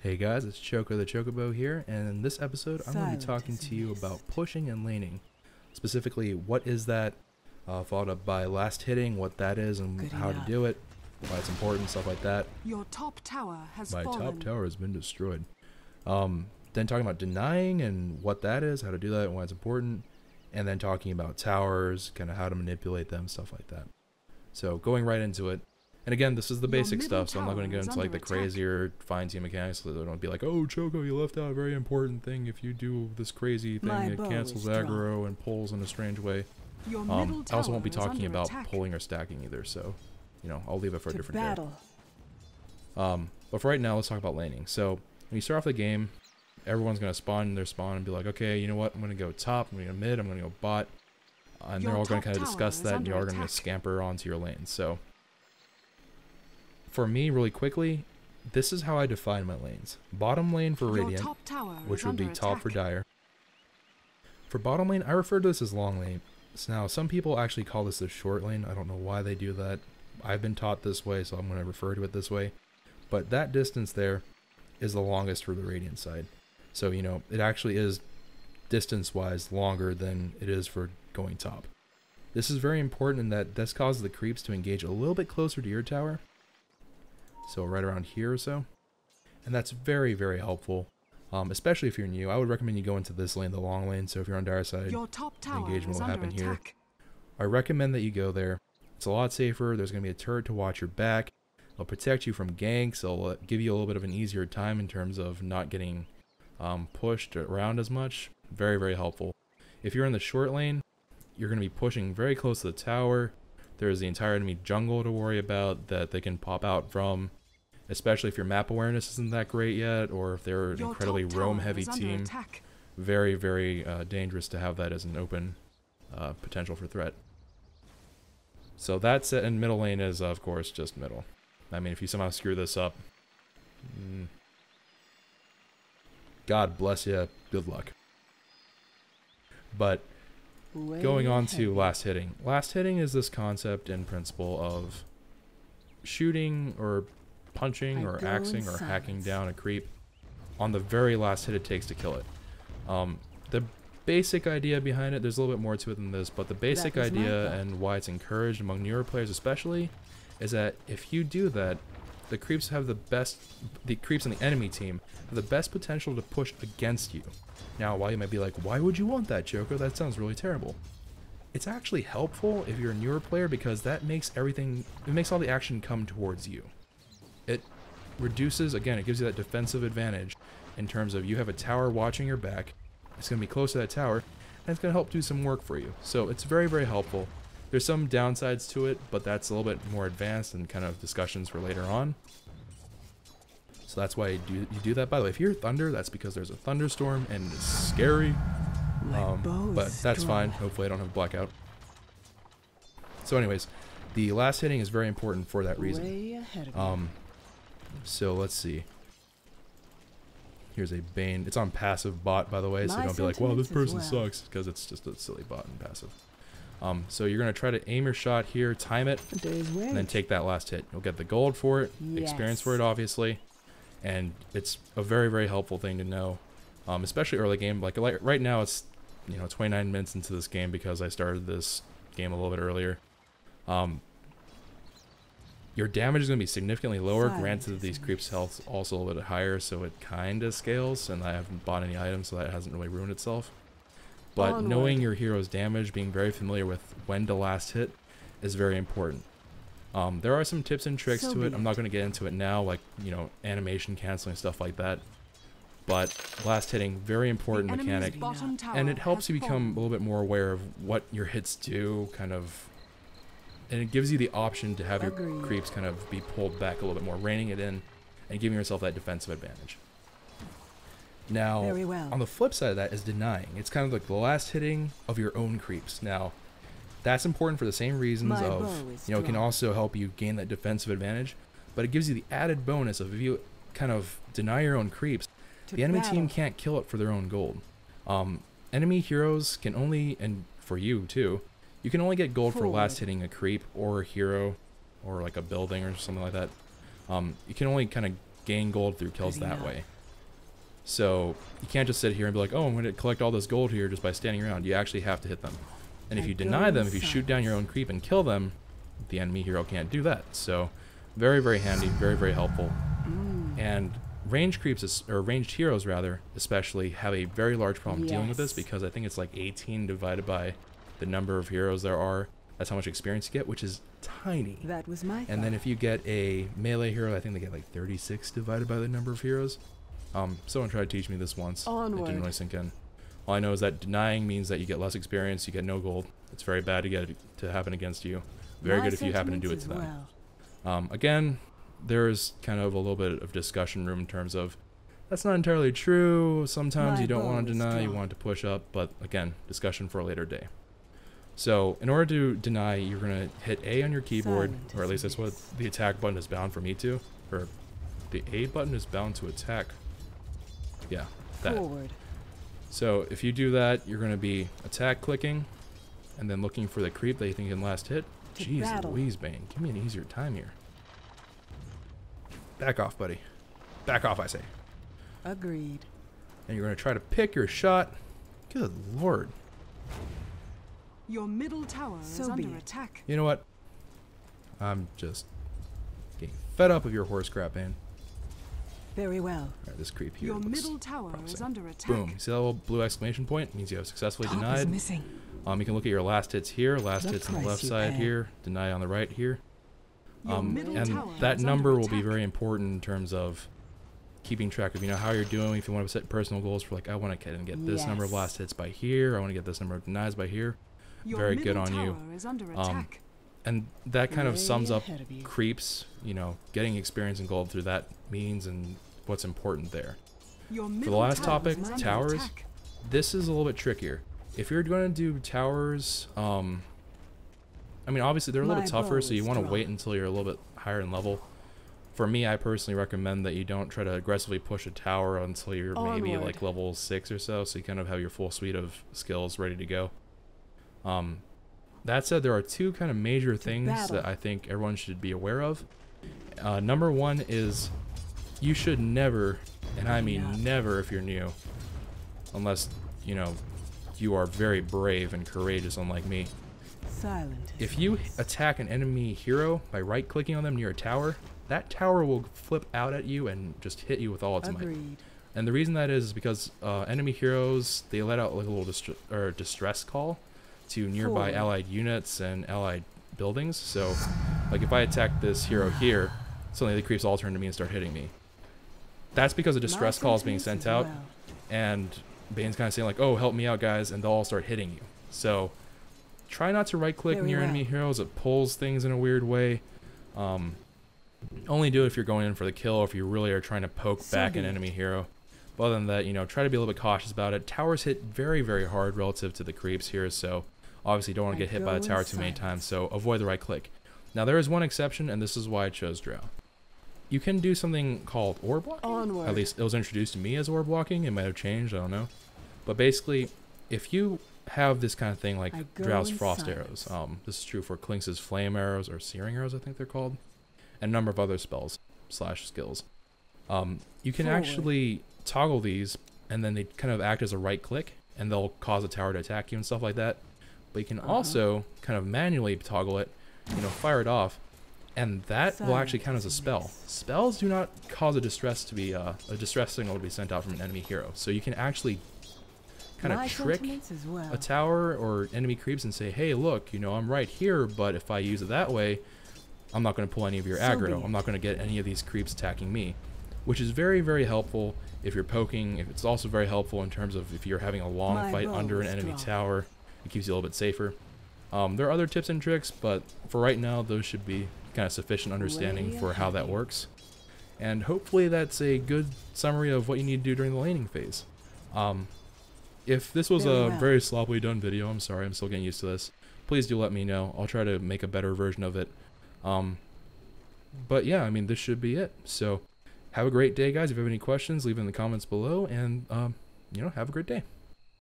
Hey guys, it's Choco the Chocobo here, and in this episode I'm going to be talking to you about pushing and laning. Specifically, what is that, followed up by last hitting, what that is and how to do it, why it's important, stuff like that. Your top tower has My fallen. top tower has been destroyed. Then talking about denying and what that is, how to do that and why it's important, and then talking about towers, kind of how to manipulate them, stuff like that. So going right into it. And again, this is the basic stuff, so I'm not going to get into like the crazier fine-tuned mechanics, so they don't be like, oh, Choco, you left out a very important thing. If you do this crazy thing, it cancels aggro and pulls in a strange way. I also won't be talking about pulling or stacking either, so, you know, I'll leave it for a different day. But for right now, let's talk about laning. So when you start off the game, everyone's going to spawn in their spawn and be like, okay, you know what, I'm going to go top, I'm going to go mid, I'm going to go bot. And they're all going to kind of discuss that, and you're going to scamper onto your lane. So for me, really quickly, this is how I define my lanes. Bottom lane for Radiant, which would be top for Dire. For bottom lane, I refer to this as long lane. So now, some people actually call this a short lane. I don't know why they do that. I've been taught this way, so I'm going to refer to it this way. But that distance there is the longest for the Radiant side. So, you know, it actually is distance-wise longer than it is for going top. This is very important in that this causes the creeps to engage a little bit closer to your tower. So right around here or so. And that's very, very helpful. Especially if you're new. I would recommend you go into this lane, the long lane. So if you're on Dire side, the engagement will happen here. I recommend that you go there. It's a lot safer. There's going to be a turret to watch your back. It'll protect you from ganks. It'll give you a little bit of an easier time in terms of not getting pushed around as much. Very, very helpful. If you're in the short lane, you're going to be pushing very close to the tower. There's the entire enemy jungle to worry about that they can pop out from, especially if your map awareness isn't that great yet, or if they're an incredibly roam-heavy team. Very, very dangerous to have that as an open potential for threat. So that's it, and middle lane is, of course, just middle. I mean, if you somehow screw this up, God bless you, good luck. But going on to last hitting. Last hitting is this concept and principle of shooting or punching or axing or hacking down a creep on the very last hit it takes to kill it. The basic idea behind it, there's a little bit more to it than this, but the basic idea and why it's encouraged among newer players especially is that if you do that, the creeps and the enemy team have the best potential to push against you. Now, while you might be like, why would you want that, Choco? That sounds really terrible. It's actually helpful if you're a newer player because that makes all the action come towards you. It reduces, again, it gives you that defensive advantage in terms of you have a tower watching your back. It's going to be close to that tower, and it's going to help do some work for you. So it's very, very helpful. There's some downsides to it, but that's a little bit more advanced and kind of discussions for later on. So that's why you do that. By the way, if you're Thunder, that's because there's a thunderstorm and it's scary. But that's fine. Hopefully I don't have a blackout. So anyways, the last hitting is very important for that reason. So let's see. Here's a Bane. It's on passive bot, by the way, so don't be like, well, this person sucks, because it's just a silly bot and passive. So you're going to try to aim your shot here, time it, and then take that last hit. You'll get the gold for it, experience for it, obviously. And it's a very, very helpful thing to know, especially early game. Like right now, it's 29 minutes into this game because I started this game a little bit earlier. Your damage is going to be significantly lower. Granted, these creeps' health also a little bit higher, so it kind of scales. And I haven't bought any items, so that hasn't really ruined itself. But knowing your hero's damage, being very familiar with when to last hit, is very important. There are some tips and tricks to it. I'm not going to get into it now, like, animation canceling, stuff like that. But last hitting, very important mechanic. And it helps you become a little bit more aware of what your hits do, and it gives you the option to have your creeps kind of be pulled back a little bit more, reining it in and giving yourself that defensive advantage. Now, on the flip side of that is denying. It's kind of like the last hitting of your own creeps. Now, that's important for the same reasons of, it can also help you gain that defensive advantage, but it gives you the added bonus of if you kind of deny your own creeps, the enemy team can't kill it for their own gold. Enemy heroes can only, and for you too, you can only get gold for last hitting a creep or a hero or like a building or something like that. You can only kind of gain gold through kills that way. So you can't just sit here and be like, oh, I'm going to collect all this gold here just by standing around. You actually have to hit them. And if you deny them, if you shoot down your own creep and kill them, the enemy hero can't do that. So very, very handy, very, very helpful. And ranged creeps, or ranged heroes rather, especially have a very large problem dealing with this, because I think it's like 18 divided by the number of heroes there are. That's how much experience you get, which is tiny. That was my And then if you get a melee hero, I think they get like 36 divided by the number of heroes. Someone tried to teach me this once. Onward. It didn't really sink in. All I know is that denying means that you get less experience, you get no gold. It's very bad to get it to happen against you. Very good if you happen to do it to them. Again, there's kind of a little bit of discussion room in terms of that's not entirely true. Sometimes you don't want to deny, you want to push up, but again, discussion for a later day. So in order to deny, you're going to hit A on your keyboard, or at least that's what the attack button is bound for me to, or the A button is bound to attack. Yeah, that. Forward. So if you do that, you're going to be attack clicking and then looking for the creep that you think you can last hit. Jeez Louise, Bane, give me an easier time here. Back off, buddy. Back off, I say. Agreed. And you're going to try to pick your shot. Good lord. Your middle tower is under attack. You know what? I'm just getting fed up of your horse crap, man. Very well. Alright, this creep here. Your middle tower promising. is under attack. Boom. See that little blue exclamation point? It means you have successfully denied. Missing. You can look at your last hits here, last hits on the left side here, deny on the right here. And that number will be very important in terms of keeping track of, you know, how you're doing. If you want to set personal goals for like, I want to get this number of last hits by here, I want to get this number of denies by here. Very good on you. And that kind of sums up creeps, you know, getting experience and gold through that means and what's important there. For the last topic, towers, this is a little bit trickier. If you're going to do towers, I mean, obviously they're a little bit tougher, so you want to wait until you're a little bit higher in level. For me, I personally recommend that you don't try to aggressively push a tower until you're maybe like level 6 or so you kind of have your full suite of skills ready to go. That said, there are two kind of major things that I think everyone should be aware of. Number one is you should never, and I mean never if you're new, unless, you know, you are very brave and courageous unlike me. If you attack an enemy hero by right-clicking on them near a tower, that tower will flip out at you and just hit you with all its might. And the reason that is because enemy heroes, they let out like a little distress call to nearby allied units and allied buildings. So like if I attack this hero here, suddenly the creeps all turn to me and start hitting me. That's because a distress call is being sent out, and Bane's kind of saying like, oh, help me out guys, and they'll all start hitting you. So try not to right click near enemy heroes. It pulls things in a weird way. Only do it if you're going in for the kill, or if you really are trying to poke back an enemy hero. But other than that, you know, try to be a little bit cautious about it. Towers hit very, very hard relative to the creeps here, so obviously you don't want to get hit by the tower too many times, so avoid the right click. Now there is one exception, and this is why I chose Drow. You can do something called orb blocking. At least it was introduced to me as orb blocking. It might have changed, I don't know. But basically, if you have this kind of thing like Drow's frost arrows, this is true for Klinx's flame arrows, or searing arrows I think they're called, and a number of other spells / skills. You can actually toggle these, and then they kind of act as a right click, and they'll cause a tower to attack you and stuff like that. But you can also kind of manually toggle it, you know, fire it off, and that will actually count as a spell. Spells do not cause a distress signal to be sent out from an enemy hero. So you can actually kind of trick a tower or enemy creeps and say, hey, look, you know, I'm right here, but if I use it that way, I'm not going to pull any of your aggro. I'm not going to get any of these creeps attacking me, which is very, very helpful if you're poking. If it's also very helpful in terms of if you're having a long fight under an enemy tower, it keeps you a little bit safer. There are other tips and tricks, but for right now, those should be kind of sufficient understanding for how that works. And hopefully that's a good summary of what you need to do during the laning phase. If this was a very sloppily done video, I'm sorry, I'm still getting used to this. Please do let me know. I'll try to make a better version of it. But yeah, I mean, this should be it. So have a great day, guys. If you have any questions, leave it in the comments below, and you know, have a great day.